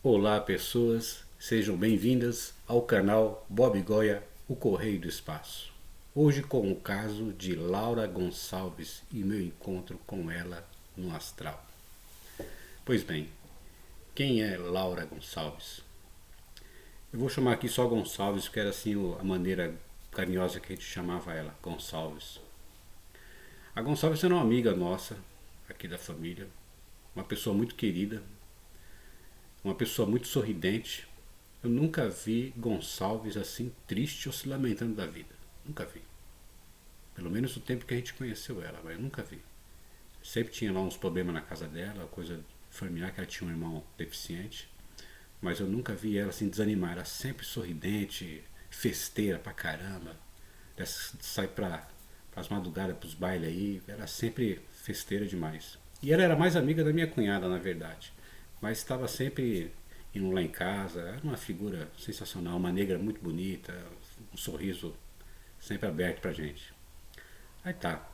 Olá, pessoas, sejam bem-vindas ao canal Bob Goya, o Correio do Espaço. Hoje com o caso de Laura Gonçalves e meu encontro com ela no astral. Pois bem, quem é Laura Gonçalves? Eu vou chamar aqui só Gonçalves, porque era assim a maneira carinhosa que a gente chamava ela, Gonçalves. A Gonçalves era uma amiga nossa, aqui da família, uma pessoa muito querida, uma pessoa muito sorridente. Eu nunca vi Gonçalves assim triste ou se lamentando da vida. Nunca vi. Pelo menos no tempo que a gente conheceu ela, mas eu nunca vi. Sempre tinha lá uns problemas na casa dela, coisa familiar, que ela tinha um irmão deficiente. Mas eu nunca vi ela assim desanimar. Ela sempre sorridente, festeira pra caramba. Sai pra as madrugadas, pros bailes aí. Ela sempre festeira demais. E ela era mais amiga da minha cunhada, na verdade. Mas estava sempre indo lá em casa. Era uma figura sensacional, uma negra muito bonita, um sorriso sempre aberto pra gente. Aí tá.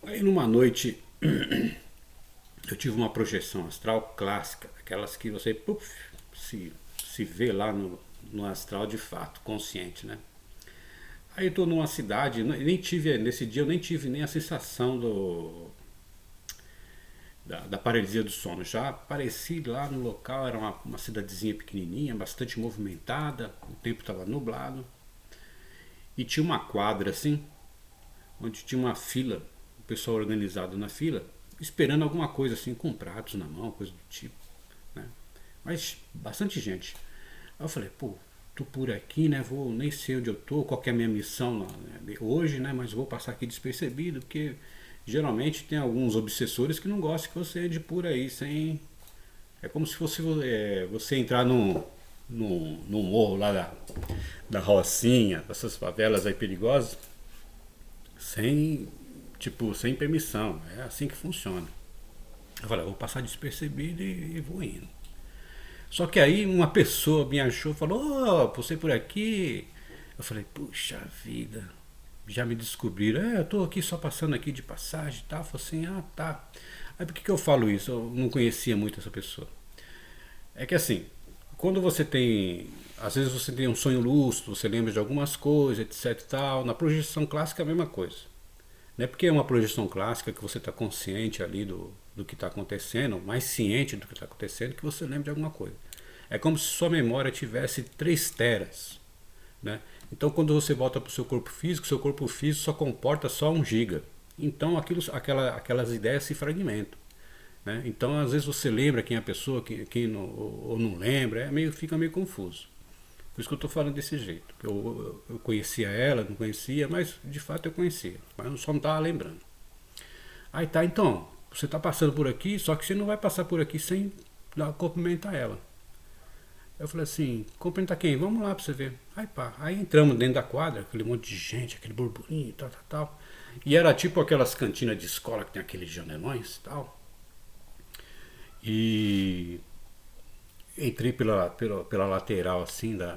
Aí numa noite eu tive uma projeção astral clássica, aquelas que você puff, se vê lá no astral de fato, consciente, né? Aí eu tô numa cidade, nem tive, nesse dia eu nem tive nem a sensação da paralisia do sono. Já apareci lá no local, era uma cidadezinha pequenininha, bastante movimentada, o tempo estava nublado. E tinha uma quadra assim, onde tinha uma fila, o pessoal organizado na fila, esperando alguma coisa assim, com pratos na mão, coisa do tipo, né? Mas bastante gente. Aí eu falei, pô, tô por aqui, né? Vou, nem sei onde eu tô, qual que é a minha missão lá, né, hoje, né? Mas vou passar aqui despercebido, porque geralmente tem alguns obsessores que não gostam que você ande por aí sem. É como se fosse você entrar num morro lá da Rocinha, dessas favelas aí perigosas, sem, tipo, sem permissão. É assim que funciona. Eu falei, vou passar despercebido e vou indo. Só que aí uma pessoa me achou e falou, você por aqui? Eu falei, puxa vida, já me descobriram. Eu tô aqui só passando aqui de passagem e tal. Eu falei assim, tá. Aí por que eu falo isso? Eu não conhecia muito essa pessoa. É que assim, quando você tem. Às vezes você tem um sonho lúcido, você lembra de algumas coisas, etc e tal. Na projeção clássica é a mesma coisa. Não é porque é uma projeção clássica que você está consciente ali do que está acontecendo, mais ciente do que está acontecendo, que você lembra de alguma coisa. É como se sua memória tivesse 3 teras. Né? Então, quando você volta para o seu corpo físico só comporta só 1 giga. Então, aquelas ideias se fragmentam. Né? Então, às vezes você lembra quem é a pessoa, quem não, ou não lembra, fica meio confuso. Por isso que eu estou falando desse jeito. Eu conhecia ela, não conhecia, mas de fato eu conhecia. Mas eu só não estava lembrando. Aí tá, então, você está passando por aqui, só que você não vai passar por aqui sem cumprimentar ela. Eu falei assim, cumprimentar quem? Vamos lá pra você ver. Aí pá, aí entramos dentro da quadra, aquele monte de gente, aquele burburinho e tal, tal, tal. E era tipo aquelas cantinas de escola que tem aqueles janelões e tal. E entrei pela lateral assim da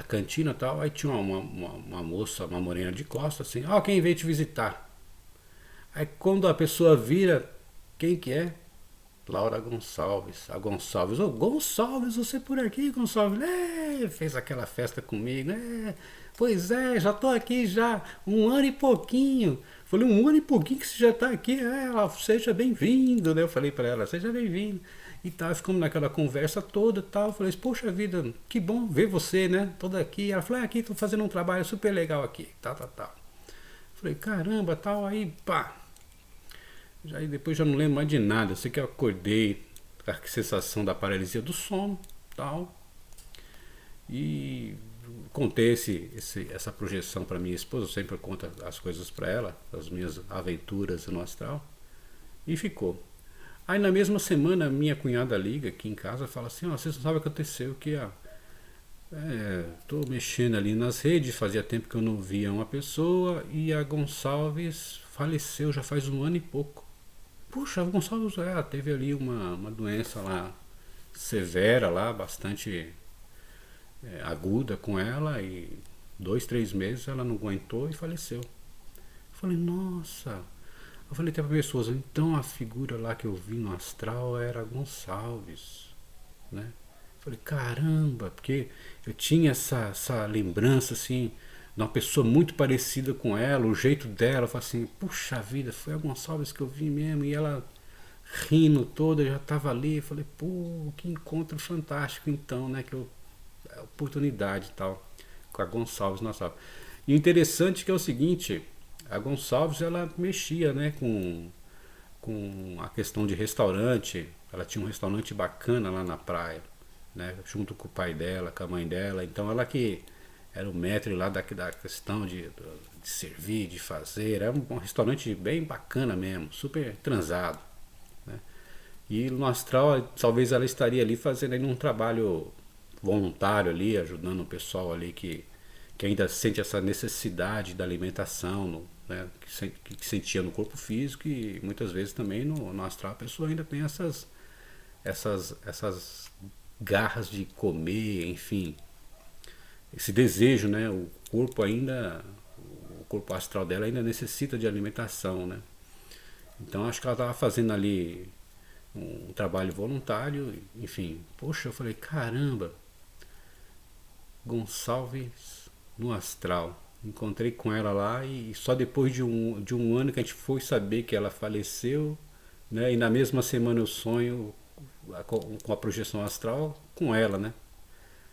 cantina e tal. Aí tinha uma moça, uma morena de costas assim, quem veio te visitar? Aí quando a pessoa vira, quem que é? Laura Gonçalves, a Gonçalves, Gonçalves, você por aqui, Gonçalves, fez aquela festa comigo, pois é, já tô aqui já, 1 ano e pouquinho. Falei, 1 ano e pouquinho que você já tá aqui, ela, seja bem-vindo, né? Eu falei para ela, seja bem-vindo. E tal, ficamos naquela conversa toda e tal. Eu falei, poxa vida, que bom ver você, né? Toda aqui. Ela falou, aqui tô fazendo um trabalho super legal aqui, tal, tal, tal. Falei, caramba, tal, aí, pá. Aí depois já não lembro mais de nada. Eu sei que eu acordei com a sensação da paralisia do sono, tal. E contei essa projeção para minha esposa. Eu sempre conto as coisas para ela, as minhas aventuras no astral. E ficou. Aí na mesma semana minha cunhada liga aqui em casa e fala assim, você não sabe o que aconteceu, que tô mexendo ali nas redes, fazia tempo que eu não via uma pessoa e a Gonçalves faleceu já faz 1 ano e pouco. Puxa, a Gonçalves teve ali uma doença lá severa lá, bastante aguda com ela e 2, 3 meses ela não aguentou e faleceu. Eu falei, nossa. Eu falei até pra minha esposa, então a figura lá que eu vi no astral era Gonçalves, né? Eu falei, caramba, porque eu tinha essa lembrança, assim, de uma pessoa muito parecida com ela, o jeito dela, eu falei assim, puxa vida, foi a Gonçalves que eu vi mesmo, e ela rindo toda, já estava ali, eu falei, pô, que encontro fantástico então, né, que eu, a oportunidade e tal, com a Gonçalves, nossa. E o interessante que é o seguinte, a Gonçalves, ela mexia, né, com a questão de restaurante, ela tinha um restaurante bacana lá na praia, né, junto com o pai dela, com a mãe dela, então ela que era o maître lá da questão de servir, de fazer, era um restaurante bem bacana mesmo, super transado, né? E no astral, talvez ela estaria ali fazendo aí um trabalho voluntário ali, ajudando o pessoal ali que ainda sente essa necessidade da alimentação, né, que sentia no corpo físico e muitas vezes também no astral a pessoa ainda tem essas garras de comer, enfim, esse desejo, né? O corpo astral dela ainda necessita de alimentação, né? Então acho que ela estava fazendo ali um trabalho voluntário, enfim. Poxa, eu falei, caramba, Gonçalves no astral. Encontrei com ela lá e só depois de um ano que a gente foi saber que ela faleceu, né? E na mesma semana eu sonho com a projeção astral com ela, né?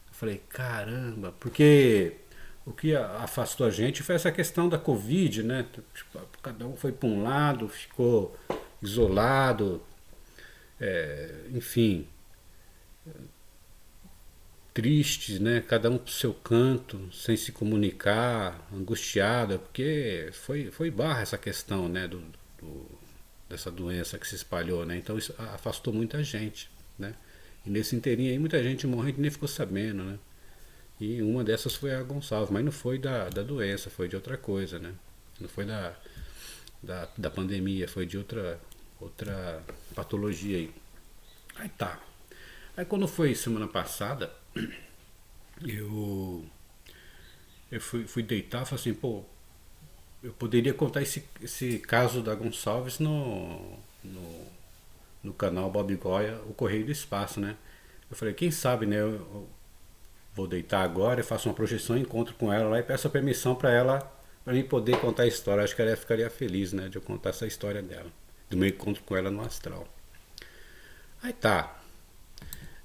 Eu falei, caramba, porque o que afastou a gente foi essa questão da Covid, né? Tipo, cada um foi para um lado, ficou isolado, enfim, tristes, né? Cada um pro seu canto, sem se comunicar, angustiada, porque foi barra essa questão, né? Dessa doença que se espalhou, né? Então isso afastou muita gente, né? E nesse inteirinho aí muita gente morrendo e nem ficou sabendo, né? E uma dessas foi a Gonçalves, mas não foi da doença, foi de outra coisa, né? Não foi da pandemia, foi de outra patologia aí. Aí tá. Aí quando foi semana passada, eu, eu fui deitar e falei assim, pô, eu poderia contar esse caso da Gonçalves no canal Bob Goya, o Correio do Espaço, né? Eu falei, quem sabe, né? Eu vou deitar agora, eu faço uma projeção, encontro com ela lá e peço a permissão para ela, para mim poder contar a história. Acho que ela ficaria feliz, né? De eu contar essa história dela, do meu encontro com ela no astral. Aí tá.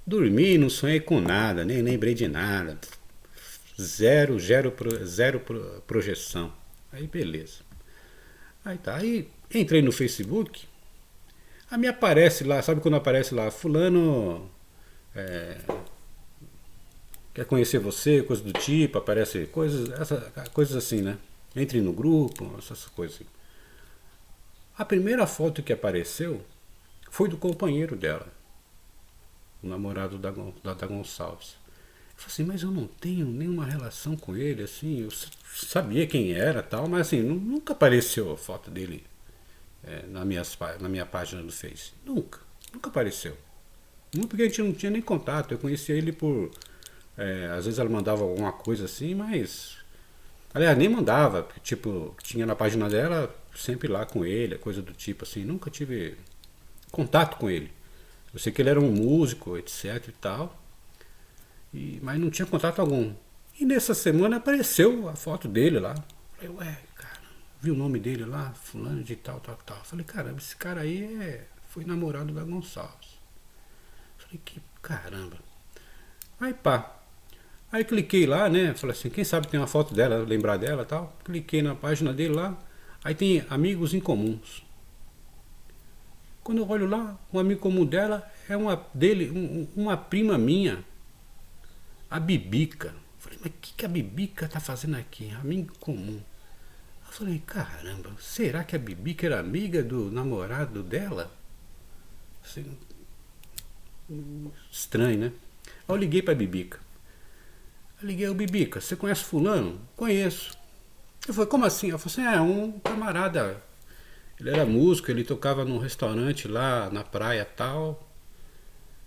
Dormi, não sonhei com nada, nem lembrei de nada. Zero projeção. Aí beleza. Aí tá. Aí entrei no Facebook. Aí me aparece lá, sabe quando aparece lá, fulano quer conhecer você, coisa do tipo, aparece coisas assim, né? Entre no grupo, essas coisas assim. A primeira foto que apareceu foi do companheiro dela, o namorado da Gonçalves. Eu falei assim, mas eu não tenho nenhuma relação com ele, assim, eu sabia quem era tal, mas assim, nunca apareceu a foto dele na minha página do Face. Nunca apareceu. Muito porque a gente não tinha nem contato, eu conhecia ele por. Às vezes ela mandava alguma coisa assim, mas. Aliás, nem mandava, porque, tipo, tinha na página dela sempre lá com ele, coisa do tipo assim, nunca tive contato com ele. Eu sei que ele era um músico, etc e tal. Mas não tinha contato algum. E nessa semana apareceu a foto dele lá. Falei, ué, cara, vi o nome dele lá, fulano de tal, tal, tal. Falei, caramba, esse cara aí foi namorado da Gonçalves. Falei, que caramba. Aí pá. Aí cliquei lá, né? Falei assim, quem sabe tem uma foto dela, lembrar dela e tal. Cliquei na página dele lá. Aí tem amigos em comuns. Quando eu olho lá, um amigo comum dela é uma prima minha, a Bibica. Falei, mas o que a Bibica tá fazendo aqui? Amigo comum. Eu falei, caramba, será que a Bibica era amiga do namorado dela? Assim, estranho, né? Aí eu liguei pra Bibica. Eu liguei, ô Bibica, você conhece fulano? Conheço. Eu falei, como assim? Ela falou assim, um camarada. Ele era músico, ele tocava num restaurante lá na praia e tal.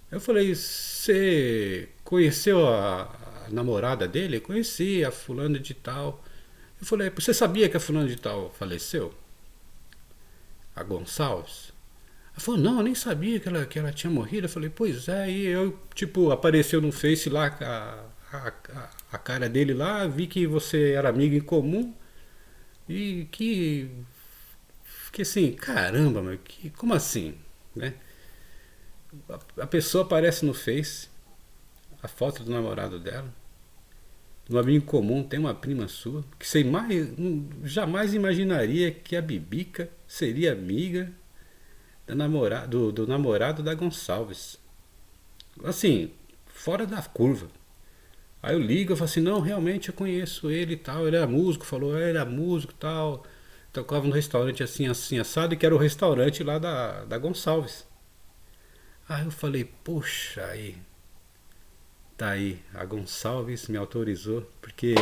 Eu falei, você conheceu a namorada dele? Eu conheci, a fulana de tal. Eu falei, você sabia que a fulana de tal faleceu? a Gonçalves? Ela falou, não, eu nem sabia que ela tinha morrido. Eu falei, pois é, e eu, tipo, apareceu no Face lá a cara dele lá, vi que você era amigo em comum e que. Fiquei assim, caramba, mas como assim? Né? A pessoa aparece no Face, a foto do namorado dela, no amigo em comum tem uma prima sua, que você jamais imaginaria que a Bibica seria amiga do namorado da Gonçalves. Assim, fora da curva. Aí eu ligo e falo assim, não, realmente eu conheço ele e tal, ele era músico, falou, ele era músico e tal, tocava no restaurante assim, assim, assado, e que era o restaurante lá da Gonçalves. Aí eu falei, poxa, aí, tá aí, a Gonçalves me autorizou, porque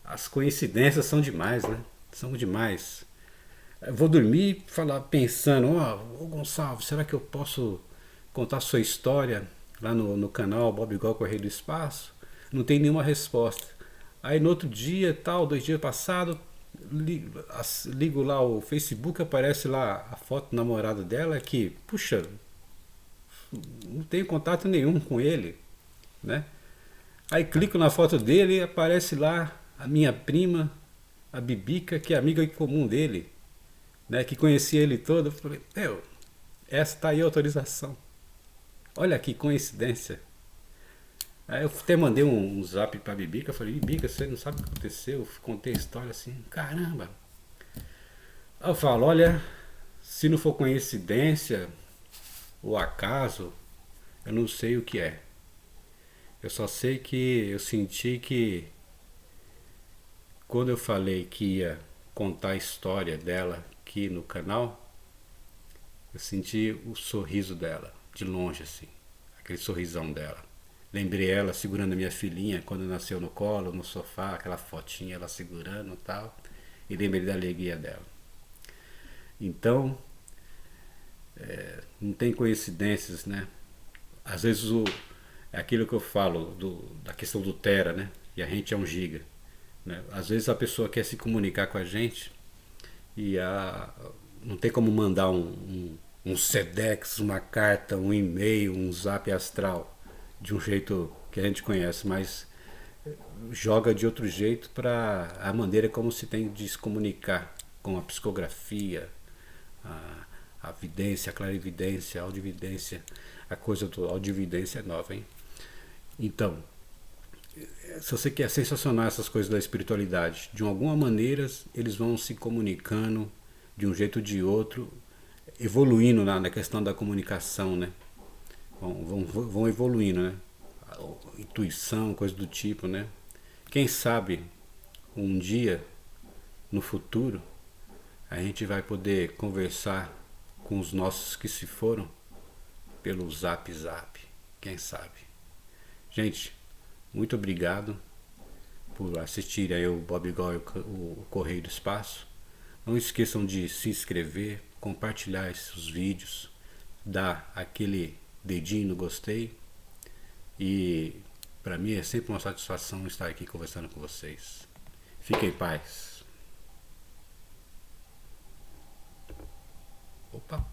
as coincidências são demais, né? São demais. Eu vou dormir pensando, ô Gonçalves, será que eu posso contar sua história lá no canal Bob Igual Correio do Espaço? Não tem nenhuma resposta. Aí no outro dia, tal, 2 dias passados, ligo lá o Facebook, aparece lá a foto do namorado dela, que, puxa, não tenho contato nenhum com ele, né? Aí clico na foto dele e aparece lá a minha prima, a Bibica, que é amiga em comum dele, né? Que conhecia ele todo. Eu falei, essa tá aí a autorização. Olha que coincidência. Aí eu até mandei um zap pra Bibica, eu falei, Bibica, você não sabe o que aconteceu? Eu contei a história assim, caramba. Aí eu falo, olha, se não for coincidência ou acaso, eu não sei o que é. Eu só sei que eu senti que quando eu falei que ia contar a história dela aqui no canal, eu senti o sorriso dela, de longe assim, aquele sorrisão dela. Lembrei ela segurando a minha filhinha quando nasceu no colo, no sofá, aquela fotinha ela segurando e tal. E lembrei da alegria dela. Então, não tem coincidências, né? Às vezes é aquilo que eu falo da questão do tera, né? E a gente é 1 giga. Né? Às vezes a pessoa quer se comunicar com a gente e não tem como mandar um Sedex, uma carta, um e-mail, um zap astral de um jeito que a gente conhece, mas joga de outro jeito para a maneira como se tem de se comunicar com a psicografia, a vidência, a clarividência, a audividência, a coisa do audividência é nova, hein? Então, se você quer sensacionar essas coisas da espiritualidade, de alguma maneira eles vão se comunicando de um jeito ou de outro, evoluindo na questão da comunicação, né? Vão evoluindo, né? Intuição, coisa do tipo, né? Quem sabe um dia no futuro a gente vai poder conversar com os nossos que se foram pelo Zap Zap, quem sabe. Gente, muito obrigado por assistir aí o Bob Igual o Correio do Espaço. Não esqueçam de se inscrever, compartilhar esses vídeos, dar aquele dedinho no gostei. E para mim é sempre uma satisfação estar aqui conversando com vocês. Fiquem em paz. Opa!